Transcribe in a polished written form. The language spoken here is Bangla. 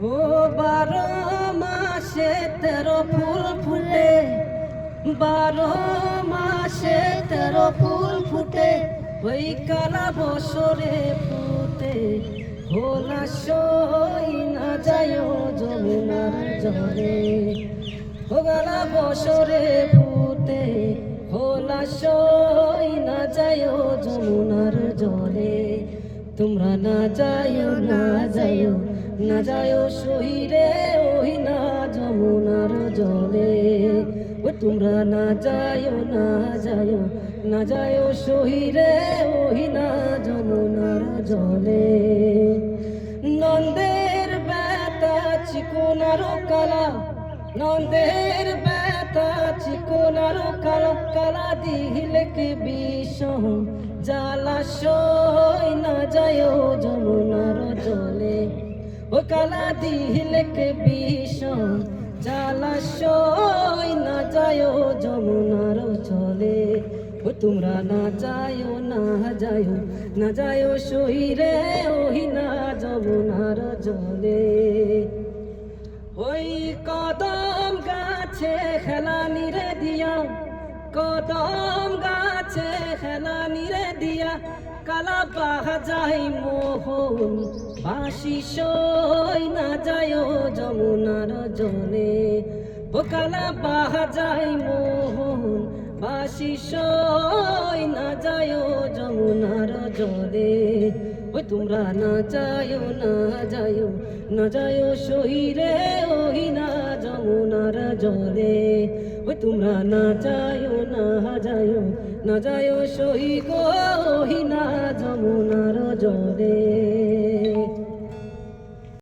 ও 12 মাসে 13 ফুল ফুটে, 12 মাসে 13 ফুল ফুটে, ওই কালা বছরে ফুটে হোলাসই না যায় যমুনার জলে। ও কালা বছরে ফুটে হোলাসই না যায় যমুনার জলে। তোমরা না যাইও না যাইও না যাইও সহিরে ওই না যমুনার জলে। ও তোমরা না যাইও না যাইও না যাইও সহিরে ওই না যমুনার জলে। নন্দের বেতা চিকোনার কালা, নন্দের বেতা চিকোনার কালা, কালা দিলে কি বিষম জালাশয় না যায় যমুনার জলে। ও কালা দিলে কি বিষম জালাশয় না যায় যমুনার জলে। ও তোমরা না যাইও না যাইও না যাইও সহিরে ওই না যমুনার জলে। ওই কদম গাছে খেলানি রে দিয়া, কদম গাছে খেলানি রে দিয়া, কালা বাজাই মোহন বাঁশি সই না যায় যমুনার জলে। ও কালা বাজাই মোহন বাঁশি সই না যায় যমুনার জলে। ওই তোমরা না যাইও না যাইও না যাইও সহিরে ওই না যমুনার জলে। ওই তোমরা না যাইও না যাইও না যাইও সহি গো ওই না যমুনার জলে।